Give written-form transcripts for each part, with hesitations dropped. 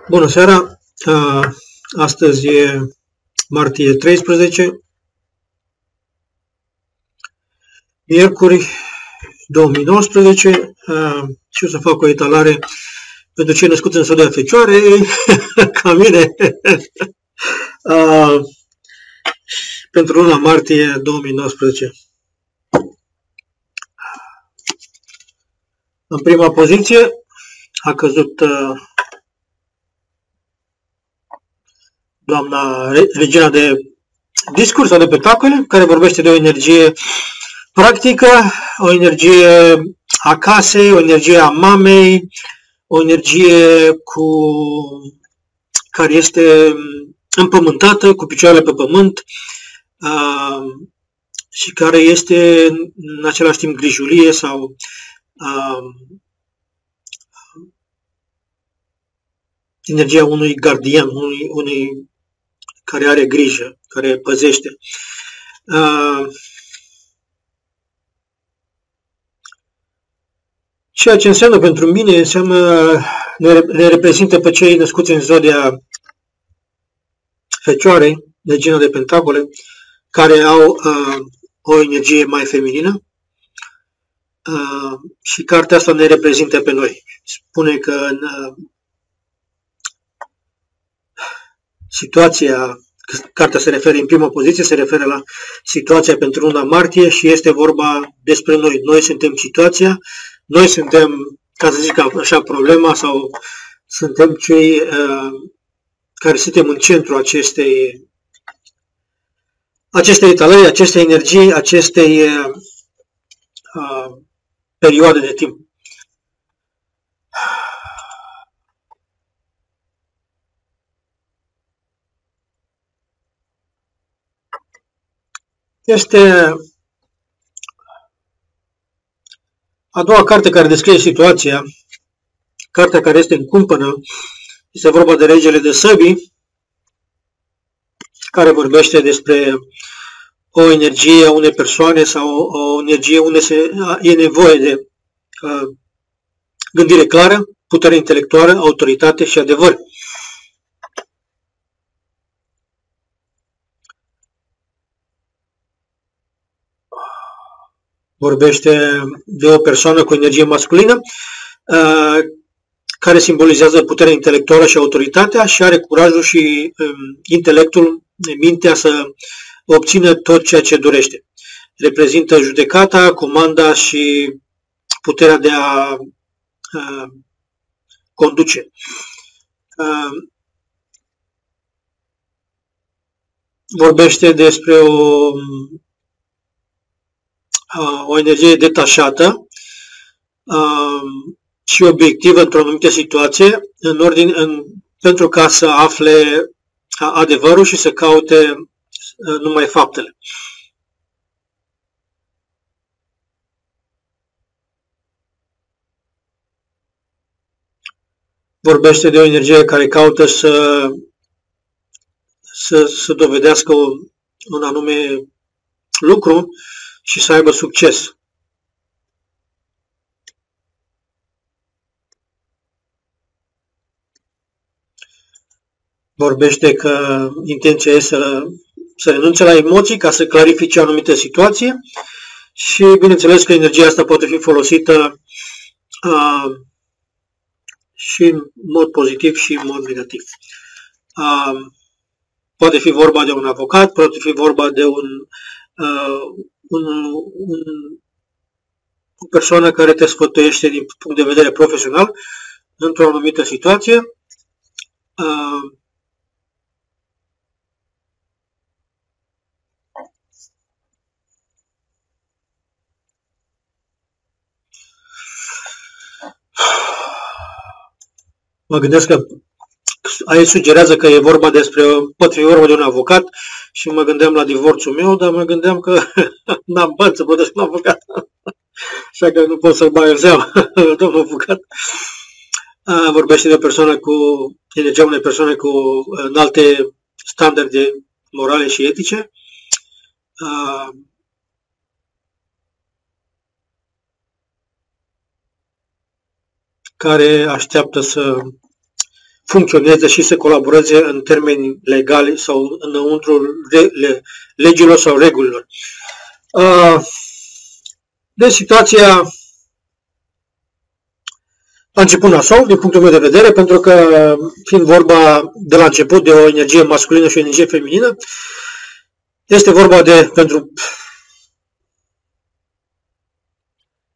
Bună seara! Astăzi e martie 13, miercuri 2019 și o să fac o etalare pentru cei născuți în Zodia Fecioare, ca mine, pentru luna martie 2019. În prima poziție a căzut doamna regina de discurs sau de spectacole, care vorbește de o energie practică, o energie a casei, o energie a mamei, o energie care este împământată, cu picioarele pe pământ și care este în același timp grijulie sau energia unui gardian, unui care are grijă, care păzește. Ceea ce înseamnă pentru mine, ne reprezintă pe cei născuți în zodia Fecioarei, regina de pentacole, care au o energie mai feminină și cartea asta ne reprezintă pe noi. Spune că în situația, cartea se referă în prima poziție, se referă la situația pentru luna martie și este vorba despre noi. Noi suntem situația, noi suntem, ca să zic așa, problema sau suntem cei care suntem în centrul acestei etalări, acestei energii, acestei perioade de timp. Este a doua carte care descrie situația, cartea care este în cumpănă, este vorba de Regele de Săbii, care vorbește despre o energie a unei persoane sau o energie unde e nevoie de gândire clară, putere intelectuală, autoritate și adevăr. Vorbește de o persoană cu energie masculină care simbolizează puterea intelectuală și autoritatea și are curajul și intelectul, mintea să obțină tot ceea ce dorește. Reprezintă judecata, comanda și puterea de a conduce. Vorbește despre o energie detașată și obiectivă într-o anumită situație, pentru ca să afle adevărul și să caute numai faptele. Vorbește de o energie care caută să dovedească un anume lucru și să aibă succes. Vorbește că intenția este să renunțe la emoții ca să clarifice o anumită situație și bineînțeles că energia asta poate fi folosită și în mod pozitiv și în mod negativ. Poate fi vorba de un avocat, poate fi vorba de o persoană care te sfătuiește din punct de vedere profesional într-o anumită situație. Mă gândesc că aici sugerează că poate fi vorba de un avocat și mă gândeam la divorțul meu, dar mă gândeam că n-am bani să plătesc un avocat, așa că nu pot să-l bag în seamă, domnul avocat. Vorbește de o persoană energia unei persoane cu înalte standarde morale și etice. Care așteaptă să funcționeze și să colaboreze în termeni legali sau înăuntru legilor sau regulilor. Deci situația a început nasol, din punctul meu de vedere, pentru că, fiind vorba de la început de o energie masculină și o energie feminină, este vorba de, pentru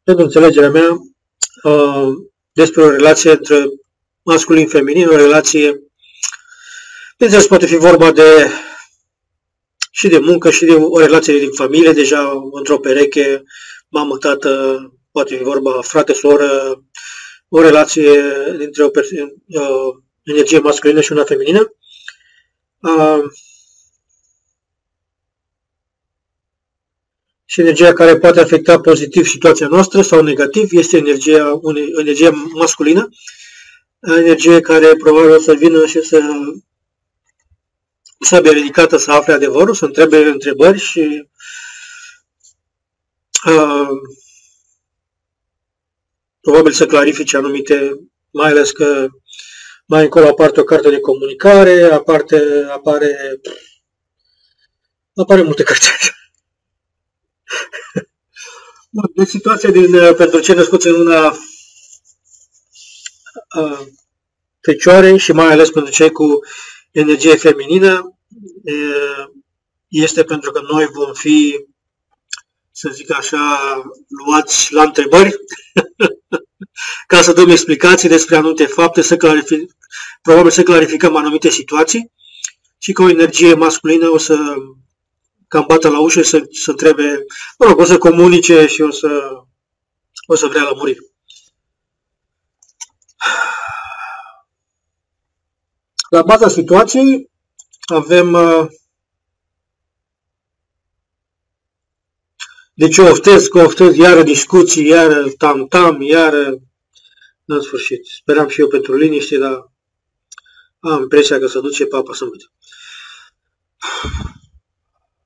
înțelegerea mea, despre o relație între masculin-feminin, o relație, bineînțeles, poate fi vorba și de muncă, și de o relație din familie, deja într-o pereche, mamă-tată, poate fi vorba frate-soră, o relație dintre o energie masculină și una feminină. Și energia care poate afecta pozitiv situația noastră sau negativ este energia masculină, energie care probabil o să vină și să fie ridicată, să afle adevărul, să întrebe întrebări și probabil să clarifice anumite, mai ales că mai încolo apare o carte de comunicare, apare multe cărți. Deci situația pentru cei născuți în luna Fecioare și mai ales pentru cei cu energie feminină este pentru că noi vom fi, să zic așa, luați la întrebări ca să dăm explicații despre anumite fapte, probabil să clarificăm anumite situații și că o energie masculină o să cam bată la ușă să întrebe, o să comunice și o să vrea lămuriri. La baza situației avem, deci eu oftez, iară discuții, iară tam-tam, iară, în sfârșit. Speram și eu pentru liniște, dar am impresia că se duce papa sâmbătă.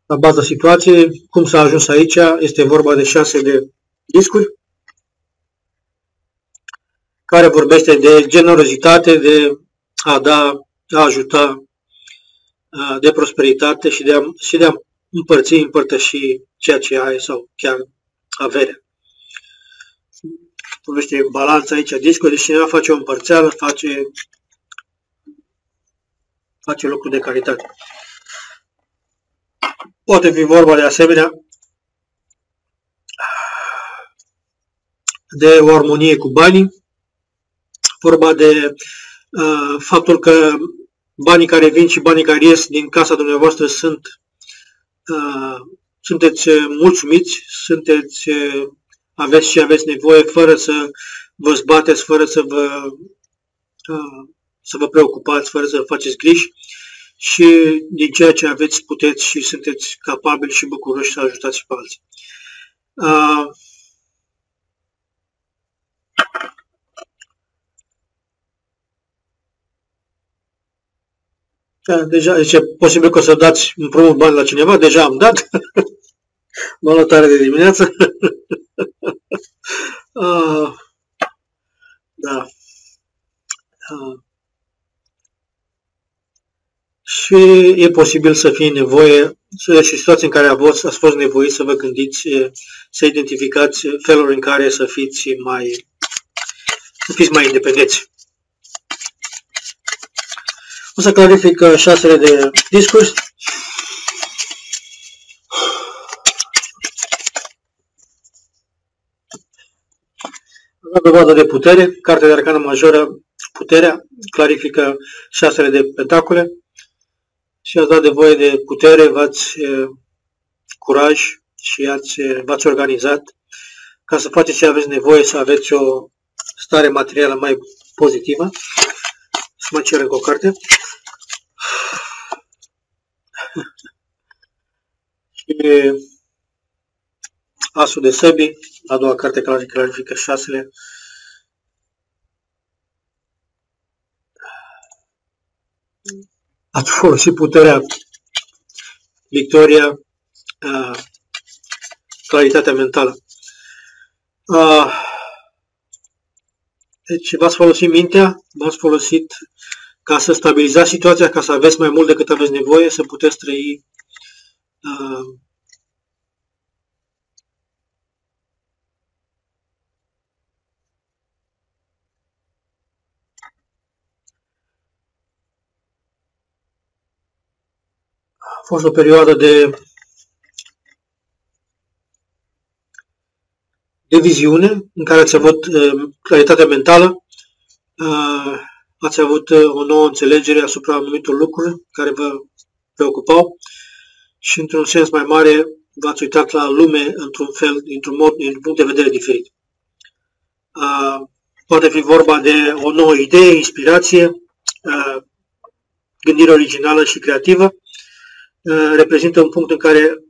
La baza situației, cum s-a ajuns aici, este vorba de 6 de discuri, care vorbește de generozitate, de a da, a ajuta, de prosperitate și de a împărtăși ceea ce ai sau chiar averea. Vorbește balanța aici a discului, deci cineva face o împărțeală, face lucru de caritate. Poate fi vorba de asemenea de o armonie cu banii, vorba de faptul că banii care vin și banii care ies din casa dumneavoastră sunteți mulțumiți, aveți nevoie fără să vă zbateți, fără să vă preocupați, fără să faceți griji și din ceea ce aveți puteți și sunteți capabili și bucuroși să ajutați și pe alții. Deja, deci e posibil că o să dați împrumut bani la cineva, deja am dat, m-am luat tare de dimineață. Da. Și e posibil să fie nevoie, și situații în care ați fost nevoiți să vă gândiți, să identificați feluri în care să fiți mai independenți. O să clarific 6 de discuri. La dovadă de putere, cartea de arcană majoră, puterea, clarifică 6 de pentacole și ați dat nevoie de putere, v-ați curaj și v-ați organizat ca să faceți ce aveți nevoie, să aveți o stare materială mai pozitivă. Să mai cer încă o carte. Și Asul de săbii, a doua carte care clarifică 6-le. Ați folosit puterea, victoria, claritatea mentală. Deci v-ați folosit mintea, v-ați folosit ca să stabilizați situația, ca să aveți mai mult decât aveți nevoie, să puteți trăi a fost o perioadă de viziune în care ați avut claritatea mentală, ați avut o nouă înțelegere asupra anumitor lucruri care vă preocupau și într-un sens mai mare v-ați uitat la lume într-un fel, dintr-un mod, dintr-un punct de vedere diferit. Poate fi vorba de o nouă idee, inspirație, gândire originală și creativă. Reprezintă un punct în care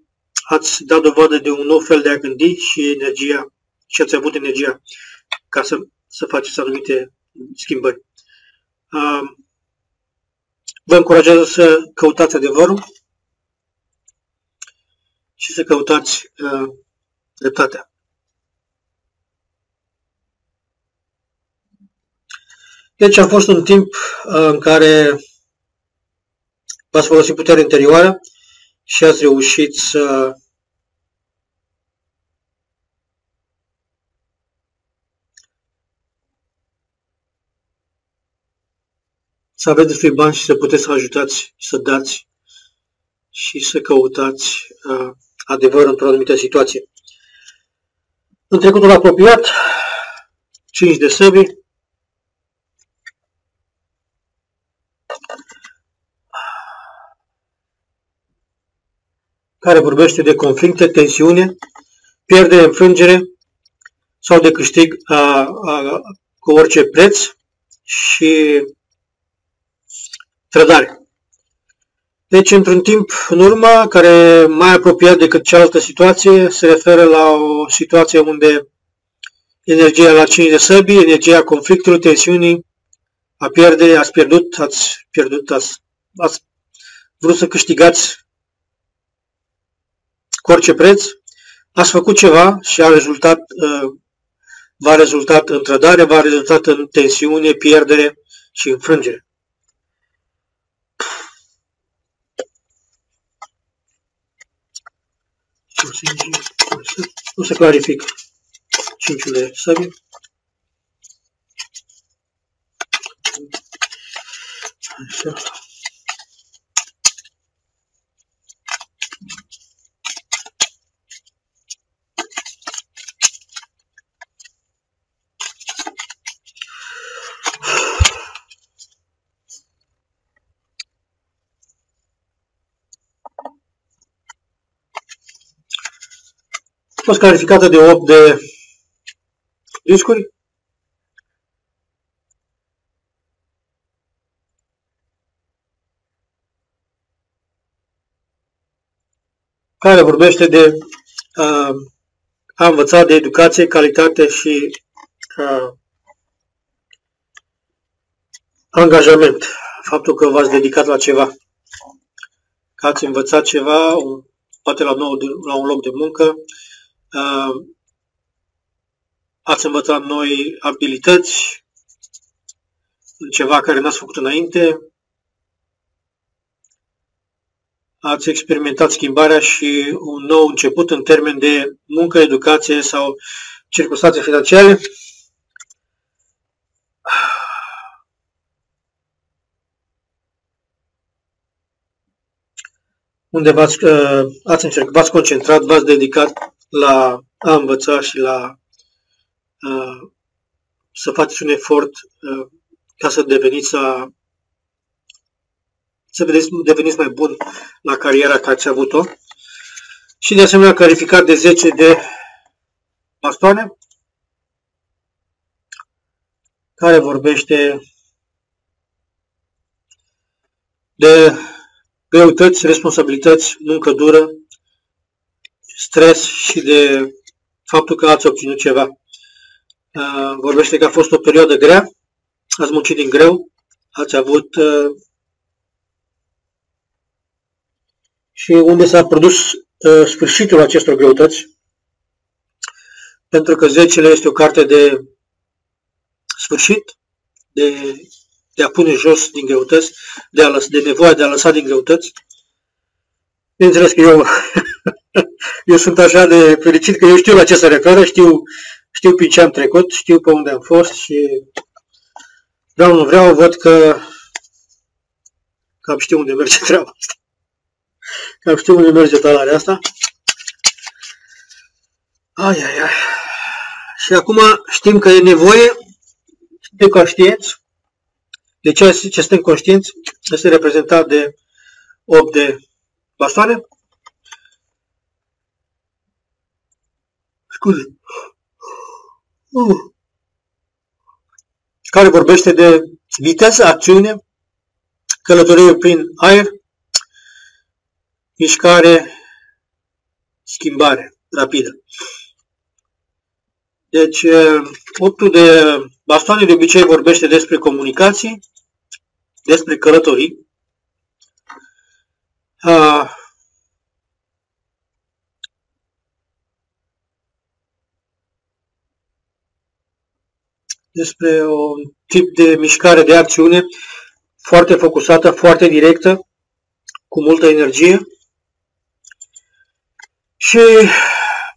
ați dat dovadă de un nou fel de a gândi și energia, și ați avut energia ca să faceți anumite schimbări. Vă încurajează să căutați adevărul și să căutați dreptatea. Deci a fost un timp în care v-ați folosit puterea interioară și ați reușit să aveți destui bani și să puteți să ajutați, să dați și să căutați adevărul într-o anumită situație. În trecutul apropiat, 5 de săbi, care vorbește de conflicte, tensiune, pierdere, înfrângere sau de câștig cu orice preț și trădare. Deci, într-un timp în urmă, care mai apropiat decât cealaltă situație, se referă la o situație unde energia la 5 de săbi, energia conflictului, tensiunii, ați pierdut, ați vrut să câștigați cu orice preț, ați făcut ceva și v-a rezultat în trădare, v-a rezultat în tensiune, pierdere și înfrângere. O să clarific 5 de săbi. Așa. A fost clarificată de 8 de discuri. Care vorbește de a învăța, de educație, calitate și angajament. Faptul că v-ați dedicat la ceva, că ați învățat ceva, poate la un loc de muncă, ați învățat noi abilități în ceva care n-ați făcut înainte, ați experimentat schimbarea și un nou început în termen de muncă, educație sau circunstanțe financiare. Unde v-ați concentrat, v-ați dedicat la a învăța și la să faceți un efort ca să deveniți mai bun la cariera care ați avut-o. Și de asemenea clarificat de 10 de bastoane, care vorbește de greutăți, responsabilități, muncă dură, stres și de faptul că ați obținut ceva. Vorbește că a fost o perioadă grea, ați muncit din greu, ați avut și unde s-a produs sfârșitul acestor greutăți, pentru că 10-le este o carte de sfârșit, de de a pune jos din greutăți, de nevoia de a lăsa din greutăți. Bineînțeles că eu sunt așa de fericit că eu știu la ce se referă, știu prin ce am trecut, știu pe unde am fost și vreau, nu vreau, văd că cam știu unde merge treaba asta. Cam știu unde merge talarea asta. Ai. Și acum știm că e nevoie de conștienți. De ce suntem conștienți? Este reprezentat de 8 de bastoane. Scuze. Care vorbește de viteză, acțiune, călătorie prin aer, mișcare, schimbare rapidă. Deci, 8 de bastoane de obicei vorbește despre comunicații, despre călătorii, despre un tip de mișcare, de acțiune foarte focusată, foarte directă, cu multă energie. Și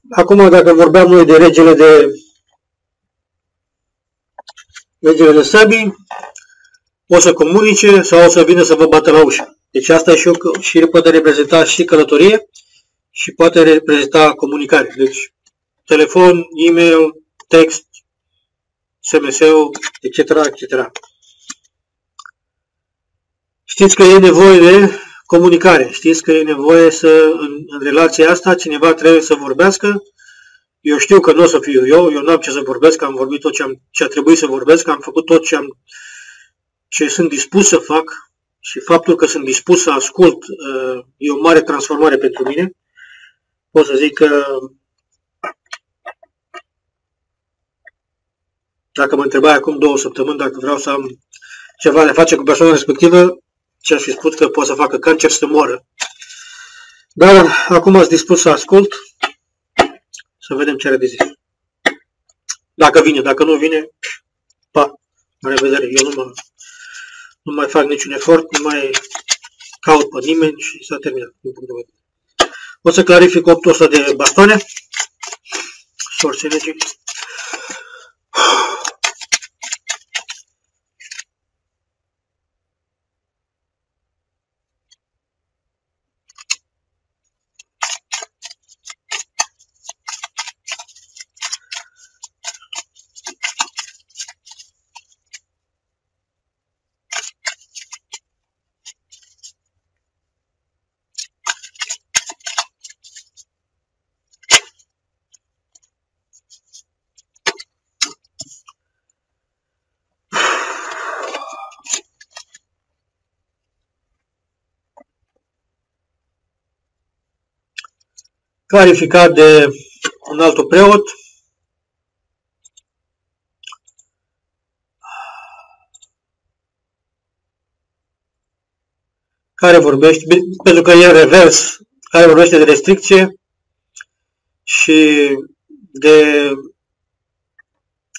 acum, dacă vorbeam noi de regele de săbii, o să comunice sau o să vină să vă bată la ușă. Deci asta și poate reprezenta și călătorie și poate reprezenta comunicare. Deci telefon, e-mail, text, SMS-ul, etc., etc. Știți că e nevoie de comunicare. Știți că e nevoie în relația asta, cineva trebuie să vorbească. Eu știu că nu o să fiu eu n-am ce să vorbesc, am vorbit tot ce a trebuit să vorbesc, am făcut tot ce sunt dispus să fac și faptul că sunt dispus să ascult e o mare transformare pentru mine. Pot să zic că dacă mă întrebai acum 2 săptămâni dacă vreau să am ceva de face cu persoana respectivă, ce-aș fi spus că pot să facă cancer să moară. Dar acum ați dispus să ascult, să vedem ce are de zis. Dacă vine, dacă nu vine, pa, la revedere. Eu nu mai fac niciun efort, nu mai caut pe nimeni și s-a terminat. O să clarific 8 de bastoane. Source energy. Clarificat de un alt preot. Care vorbește, pentru că e revers, care vorbește de restricție și de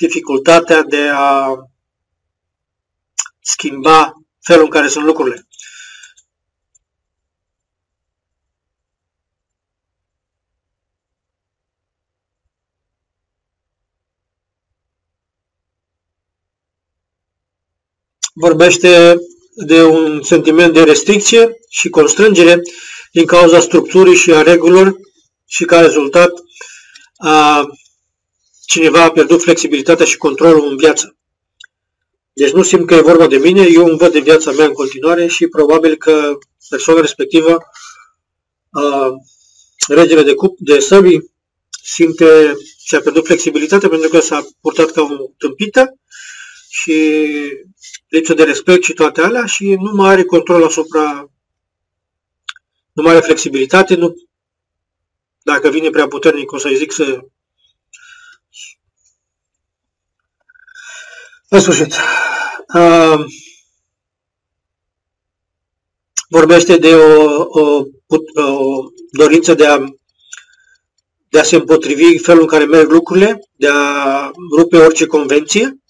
dificultatea de a schimba felul în care sunt lucrurile. Vorbește de un sentiment de restricție și constrângere din cauza structurii și a regulilor și ca rezultat cineva a pierdut flexibilitatea și controlul în viață. Deci nu simt că e vorba de mine, eu îmi văd de viața mea în continuare și probabil că persoana respectivă, regele de săbii, simte și a pierdut flexibilitatea pentru că s-a purtat ca o tâmpită și lipsă de respect și toate alea și nu mai are control asupra, nu mai are flexibilitate, nu, dacă vine prea puternic o să-i zic să... În sfârșit, vorbește de o dorință de a se împotrivi felul în care merg lucrurile, de a rupe orice convenție,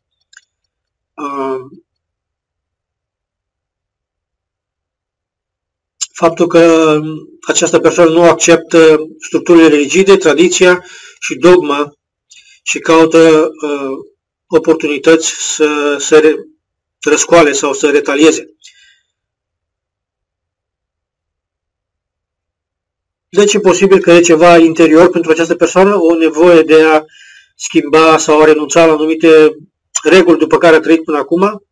faptul că această persoană nu acceptă structurile rigide, tradiția și dogma și caută oportunități să se răscoale sau să retalieze. Deci e posibil că e ceva interior pentru această persoană, o nevoie de a schimba sau a renunța la anumite reguli după care a trăit până acum.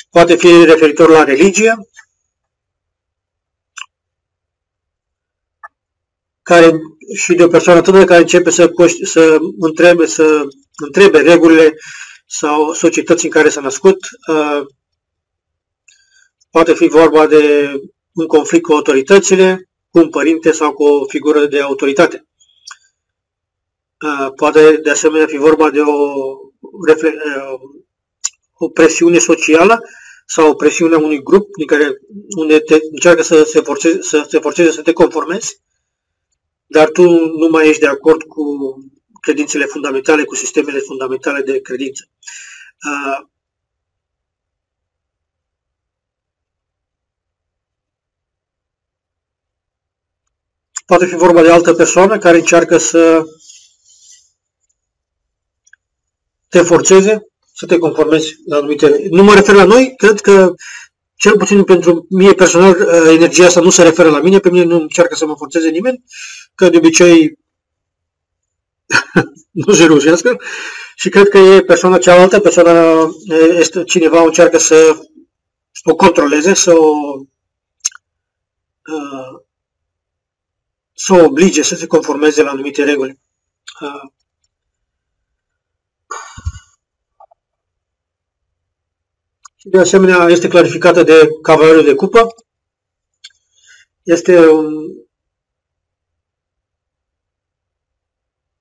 Poate fi referitor la religie, care și de o persoană tânără care începe să întrebe regulile sau societății în care s-a născut. Poate fi vorba de un conflict cu autoritățile, cu un părinte sau cu o figură de autoritate. Poate de asemenea fi vorba de o presiune socială sau o presiune a unui grup unde te încearcă să se forțeze să te conformezi, dar tu nu mai ești de acord cu credințele fundamentale, cu sistemele fundamentale de credință. Poate fi vorba de altă persoană care încearcă să te forțeze, să te conformezi la anumite... Nu mă refer la noi, cred că, cel puțin pentru mine personal, energia asta nu se referă la mine, pe mine nu încearcă să mă forțeze nimeni, că de obicei nu se reușească și cred că e persoana cealaltă, persoana este cineva încearcă să o controleze, să o oblige să se conformeze la anumite reguli. De asemenea, este clarificată de cavalerul de cupă. Este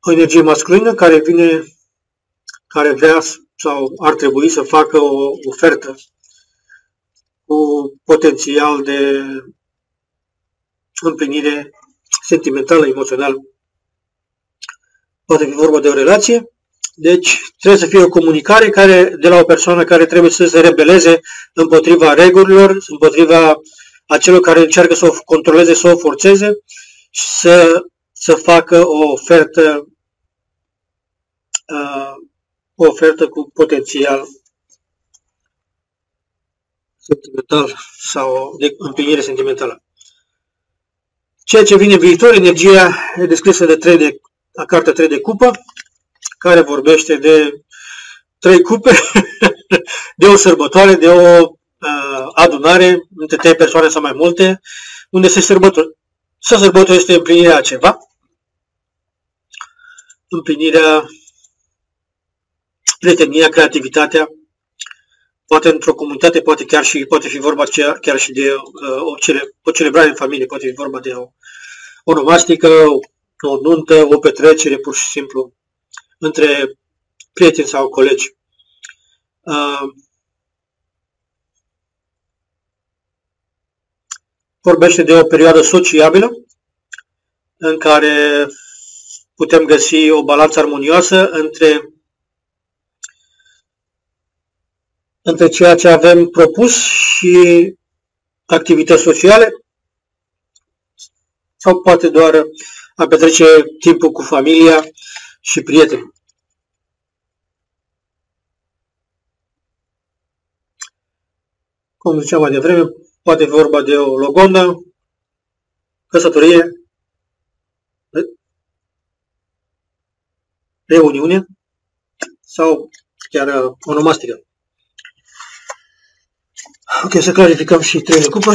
o energie masculină care vrea sau ar trebui să facă o ofertă cu potențial de împlinire sentimentală, emoțională. Poate fi vorba de o relație. Deci trebuie să fie o comunicare de la o persoană care trebuie să se rebeleze împotriva regulilor, împotriva acelor care încearcă să o controleze, să o forțeze și să facă o ofertă cu potențial sentimental sau de împlinire sentimentală. Ceea ce vine în viitor, energia e descrisă de cartea 3 de cupă, care vorbește de 3 cupe, de o sărbătoare, de o adunare între 3 persoane sau mai multe, unde se sărbătorește este împlinirea a ceva, împlinirea, prietenia, creativitatea, poate într-o comunitate, poate fi vorba chiar și de o celebrare în familie, poate fi vorba de o onomastică, o nuntă, o petrecere, pur și simplu, între prieteni sau colegi. Vorbește de o perioadă sociabilă în care putem găsi o balanță armonioasă între ceea ce avem propus și activități sociale sau poate doar a petrece timpul cu familia și prieteni. Cum ziceam mai devreme, poate fi vorba de o logodnă, căsătorie, reuniune sau chiar onomastică. Ok, să clarificăm și 3 de cupă.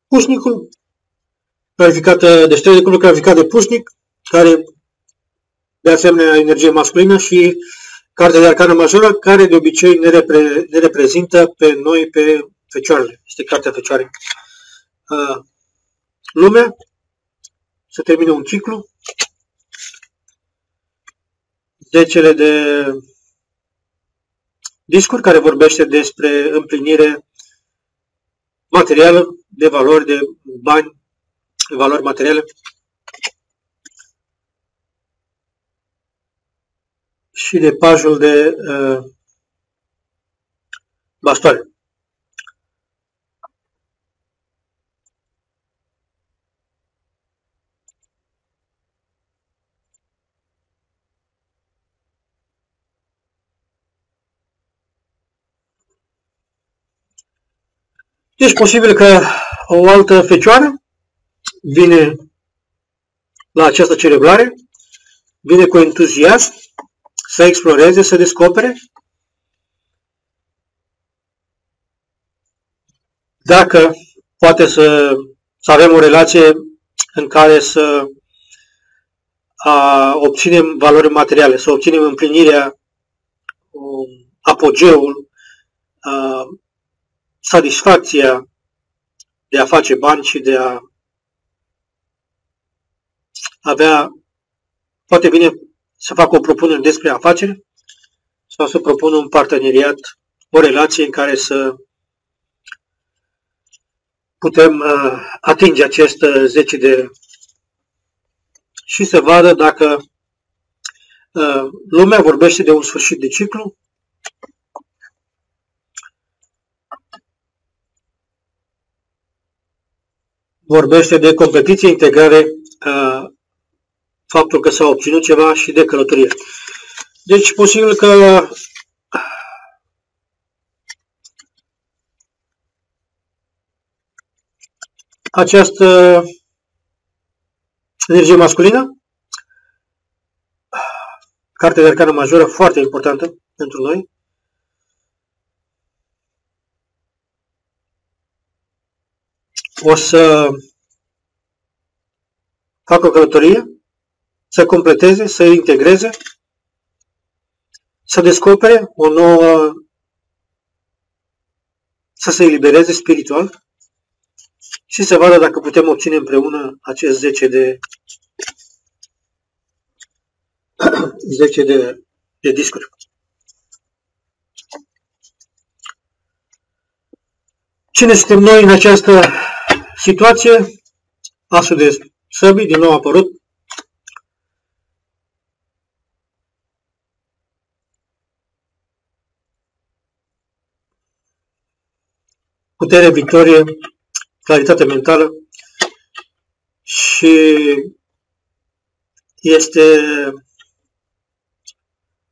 Pușnicul, clarificată de 3 de cupă, clarificat de pușnic, care de asemenea energie masculină, și cartea de arcană majoră, care de obicei ne reprezintă pe noi, pe fecioarele. Este cartea fecioarei. Lumea, se termină un ciclu. Zecele de discuri care vorbește despre împlinire materială, de valori, de bani, de valori materiale. Și de pajul de bastoare. Deci posibil că o altă fecioară vine la această celebrare, vine cu entuziasm să exploreze, să descopere. Dacă poate să avem o relație în care să obținem valori materiale, să obținem împlinirea, apogeul, satisfacția de a face bani și de a avea, poate bine să fac o propunere despre afacere sau să propun un parteneriat, o relație în care să putem atinge acest 10 de și să vadă dacă lumea vorbește de un sfârșit de ciclu, vorbește de competiție, integrare, faptul că s-a obținut ceva și de călătorie. Deci, posibil că această energie masculină, cartea de arcană majoră, foarte importantă pentru noi, o să facă o călătorie, să completeze, să integreze, să descopere o nouă, să se elibereze spiritual și să vadă dacă putem obține împreună acest 10 de discuri. Cine suntem noi în această situație? Asul de săbii, din nou a apărut. Putere, victorie, claritate mentală și este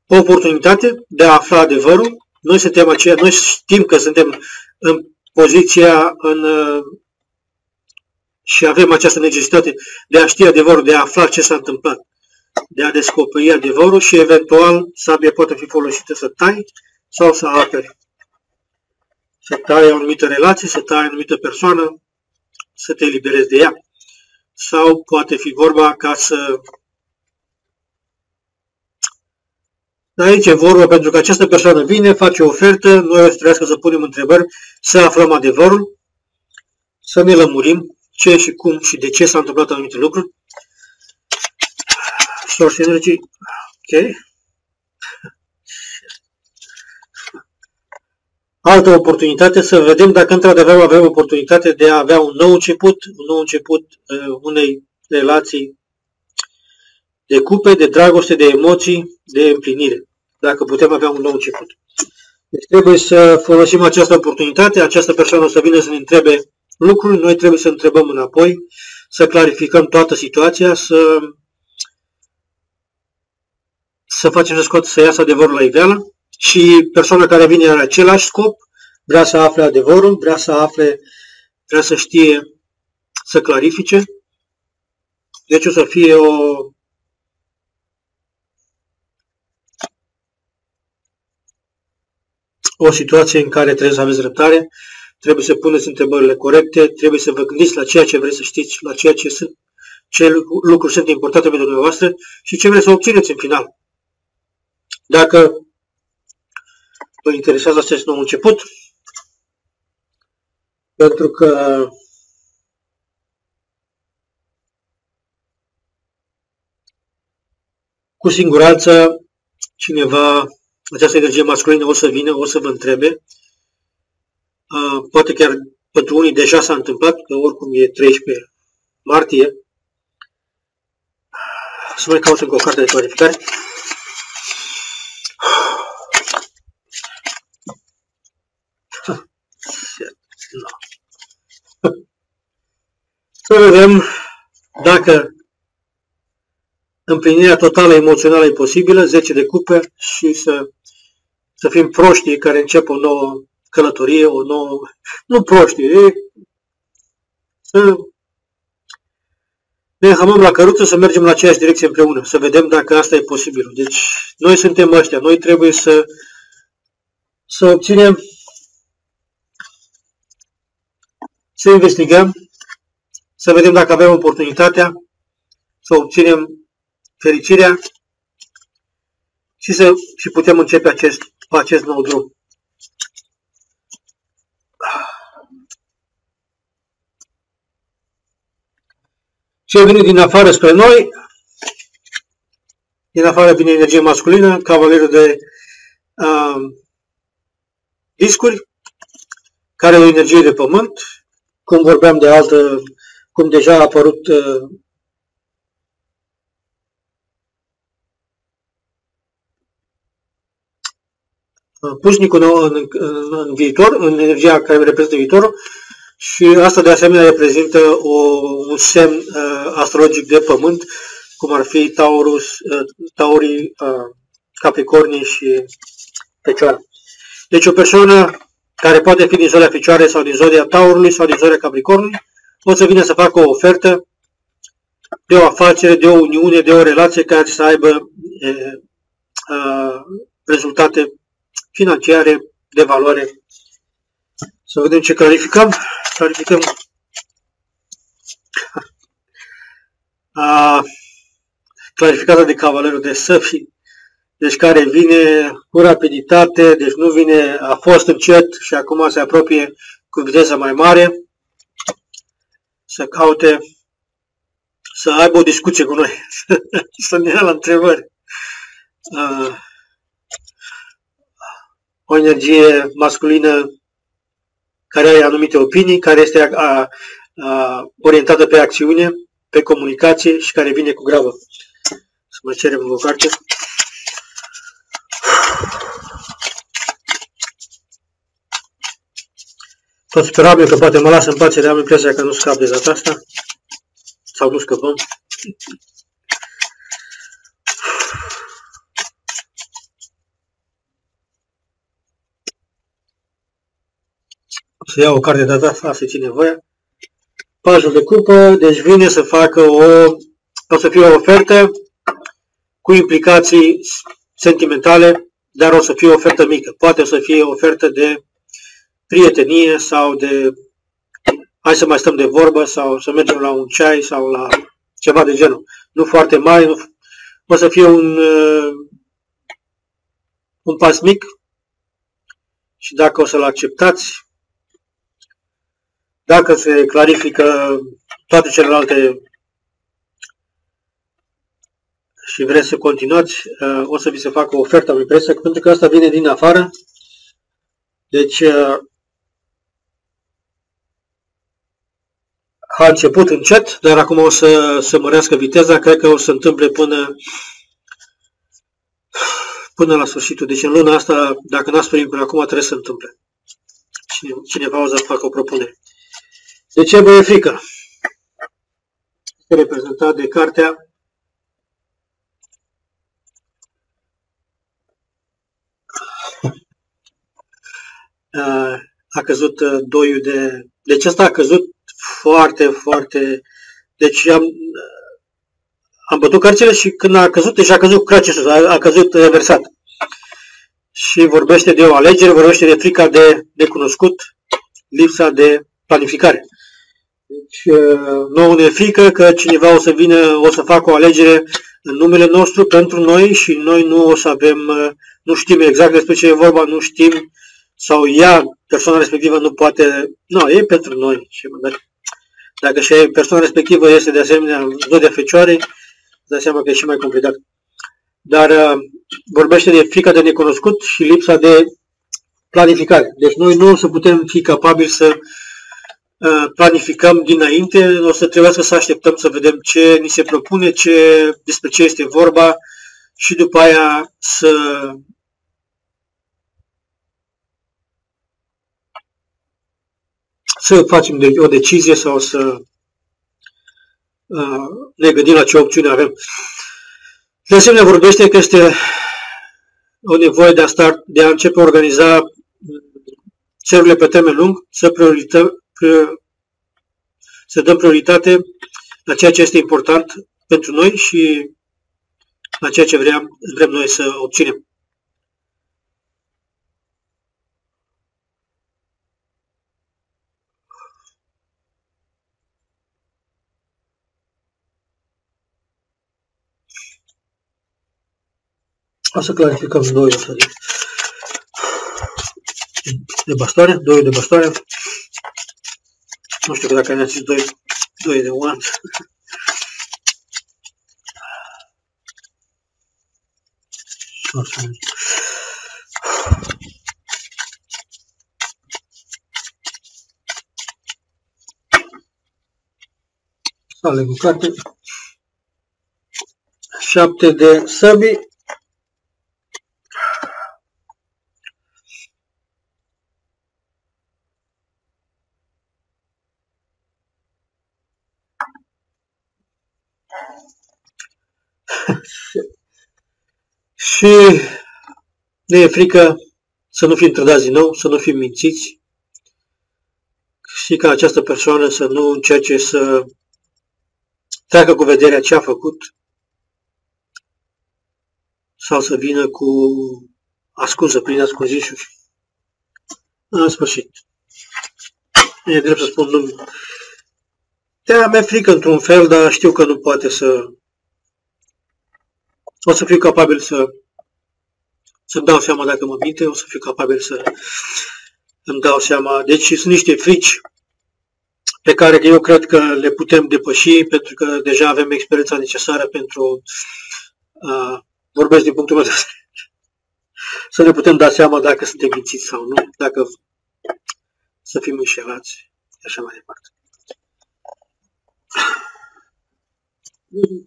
o oportunitate de a afla adevărul. Noi știm că suntem în poziția și avem această necesitate de a ști adevărul, de a afla ce s-a întâmplat, de a descoperi adevărul și eventual sabia poate fi folosită să tai sau să apere. Să tai o anumită relație, să tai o anumită persoană, să te eliberezi de ea. Sau poate fi vorba ca să... Aici e vorba pentru că această persoană vine, face o ofertă, noi o să trebuiască să punem întrebări, să aflăm adevărul, să ne lămurim ce și cum și de ce s-au întâmplat anumite lucruri. Source Energy, ok. Altă oportunitate, să vedem dacă într-adevăr avem oportunitate de a avea un nou început unei relații de cupe, de dragoste, de emoții, de împlinire. Dacă putem avea un nou început. Deci trebuie să folosim această oportunitate, această persoană o să vină să ne întrebe lucruri, noi trebuie să întrebăm înapoi, să clarificăm toată situația, să facem să iasă adevărul la iveală și persoana care vine are același scop, vrea să afle adevărul, vrea să știe, să clarifice. Deci o să fie o situație în care trebuie să aveți răbdare, trebuie să puneți întrebările corecte, trebuie să vă gândiți la ceea ce vreți să știți, la ceea ce lucruri sunt importante pentru dumneavoastră și ce vreți să obțineți în final. Dacă vă interesează acest nou început, pentru că cu siguranță cineva această energie masculină o să vină, o să vă întrebe. Poate chiar pentru unii deja s-a întâmplat, că oricum e 13 martie. Să mai caut încă o carte de clarificare. Să vedem dacă împlinirea totală emoțională e posibilă, 10 de cupe, și să fim proștii care încep o nouă călătorie, o nouă... Nu proștii, să ne înhamăm la căruță, să mergem la aceeași direcție împreună, să vedem dacă asta e posibil. Deci, noi suntem ăștia, noi trebuie să obținem, să investigăm, să vedem dacă avem oportunitatea, să obținem fericirea și putem începe acest nou drum. Ce vine din afară spre noi? Din afară vine energie masculină, cavalerul de discuri, care e o energie de pământ, cum vorbeam de altă, cum deja a apărut pușnicul în viitor, în energia care reprezintă viitorul, și asta de asemenea reprezintă un semn astrologic de pământ, cum ar fi Taurii, Capricornii și Fecioara. Deci o persoană care poate fi din zodia Fecioare sau din zodia Taurului sau din zodia Capricornului, o să vină să facă o ofertă de o afacere, de o uniune, de o relație care să aibă rezultate financiare de valoare. Să vedem ce clarificăm. Clarificăm clarificarea de cavalerul de săbi, deci care vine cu rapiditate, deci nu vine, a fost încet și acum se apropie cu viteză mai mare, să caute, să aibă o discuție cu noi, să ne ia la întrebări. O energie masculină care are anumite opinii, care este orientată pe acțiune, pe comunicație și care vine cu grabă. Să mai cerem o carte. Tot speram eu că poate mă lasă în pace, dar am impresia că nu scap de data asta. Sau nu scăpăm. Să iau o carte de data asta, să ține voia. Pajul de cupă, deci vine să facă o să fie o ofertă cu implicații sentimentale, dar o să fie o ofertă mică. Poate o să fie o ofertă de prietenie sau de hai să mai stăm de vorbă sau să mergem la un ceai sau la ceva de genul. Nu foarte mare, o să fie un pas mic și dacă o să-l acceptați, dacă se clarifică toate celelalte și vreți să continuați, o să vi se facă o ofertă, am impresia, pentru că asta vine din afară. Deci a început încet, dar acum o să mărească viteza, cred că o să se întâmple până la sfârșitul. Deci în luna asta, dacă n-ați primit până acum, trebuie să se întâmple. Cineva o să facă o propunere. De ce vă e frică? Este reprezentat de cartea a căzut doiul de... Deci ăsta a căzut foarte, foarte... Deci am bătut cărțile și când a căzut, deci a căzut cu crace sus, a căzut reversat. Și vorbește de o alegere, vorbește de frica de cunoscut, lipsa de planificare. Deci nouă ne frică că cineva o să vină, o să facă o alegere în numele nostru pentru noi și noi nu o să avem, nu știm exact despre ce e vorba, nu știm, sau ea, persoana respectivă nu poate, nu, e pentru noi. Dacă și persoana respectivă este de asemenea zodia Fecioarei, îți dai seama că e și mai complicat. dar vorbește de frica de necunoscut și lipsa de planificare. Deci noi nu o să putem fi capabili să planificăm dinainte, o să trebuiască să așteptăm să vedem ce ni se propune, despre ce este vorba și după aia să facem o decizie sau să ne gândim la ce opțiune avem. De asemenea, vorbește că este o nevoie de a începe a organiza țelurile pe termen lung, să dăm prioritate la ceea ce este important pentru noi și la ceea ce vrem noi să obținem. O să clarificăm doiul de bastoare, doiul de bastoare. Nu știu dacă ne-am zis doi de wand. Sale cu carte. 7 de săbii. Și ne e frică să nu fim trădați din nou, să nu fim mințiți și ca această persoană să nu încerce să treacă cu vederea ce a făcut sau să vină cu ascunsă, prin ascunzișuri. În sfârșit. E drept să spun, mi-e frică într-un fel, dar știu că nu poate o să fiu capabil să-mi dau seama dacă mă minte, o să fiu capabil să îmi dau seama. Deci sunt niște frici pe care eu cred că le putem depăși, pentru că deja avem experiența necesară pentru, vorbesc din punctul meu de vedere, să ne putem da seama dacă suntem mințiți sau nu, dacă să fim înșelați, așa mai departe.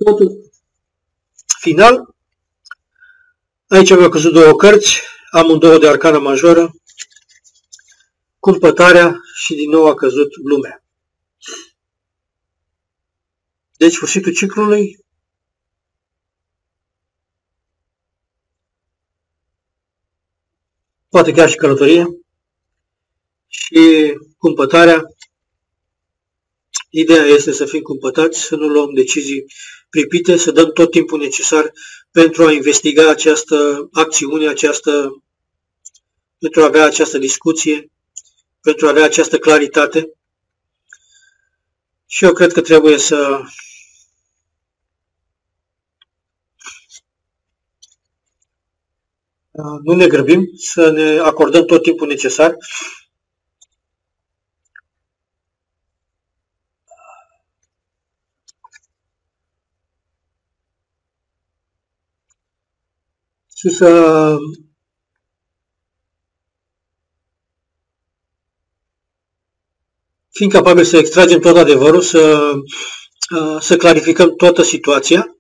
Totul final, aici mi-au căzut două cărți, amândouă de arcană majoră, cumpătarea și din nou a căzut lumea. Deci sfârșitul ciclului, poate chiar și călătorie, și cumpătarea. Ideea este să fim cumpătați, să nu luăm decizii pripite, să dăm tot timpul necesar pentru a investiga această acțiune, pentru a avea această discuție, pentru a avea această claritate. Și eu cred că trebuie să nu ne grăbim, să ne acordăm tot timpul necesar și să fim capabili să extragem tot adevărul, să clarificăm toată situația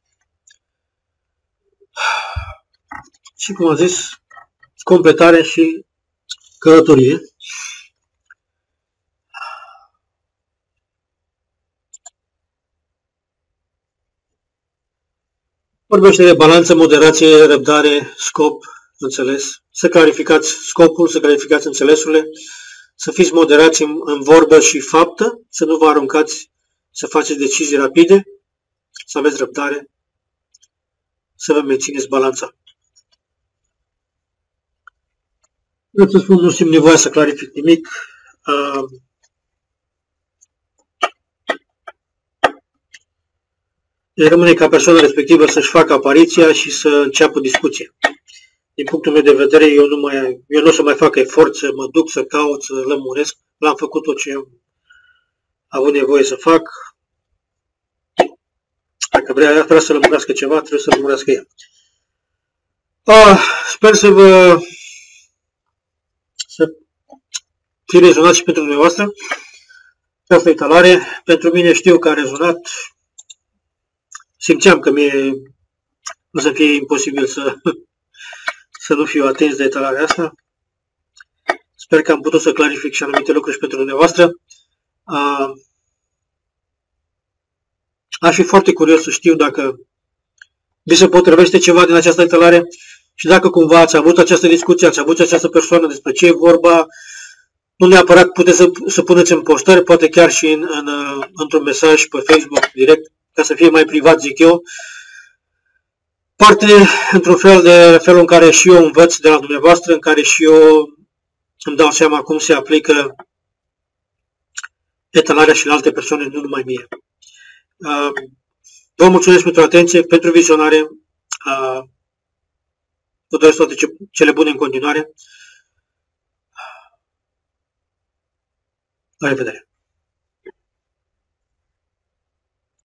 și, cum am zis, completare și călătorie. Vorbește de balanță, moderație, răbdare, scop, înțeles. Să clarificați scopul, să clarificați înțelesurile, să fiți moderați în vorbă și faptă, să nu vă aruncați să faceți decizii rapide, să aveți răbdare, să vă mențineți balanța. Vreau să spun, nu simt nevoia să clarific nimic. Rămâne ca persoana respectivă să-și facă apariția și să înceapă discuția. Din punctul meu de vedere, eu nu o să mai fac efort să mă duc, să caut, să lămuresc. L-am făcut tot ce am avut nevoie să fac. Dacă vrea să lămurească ceva, trebuie să lămurească ea. Sper să fi rezonat și pentru dumneavoastră această etalare. Pentru mine știu că a rezonat. Simțeam că mie o să fie imposibil să nu fiu atins de etalarea asta. Sper că am putut să clarific și anumite lucruri și pentru dumneavoastră. Aș fi foarte curios să știu dacă vi se potrivește ceva din această etalare și dacă cumva ați avut această discuție, ați avut această persoană, despre ce e vorba. Nu neapărat puteți să puneți în postări, poate chiar și într-un mesaj pe Facebook direct, ca să fie mai privat, zic eu. Parte într-un fel de felul în care și eu învăț de la dumneavoastră, în care și eu îmi dau seama cum se aplică etalarea și la alte persoane, nu numai mie. Vă mulțumesc pentru atenție, pentru vizionare. Vă doresc toate cele bune în continuare. La revedere!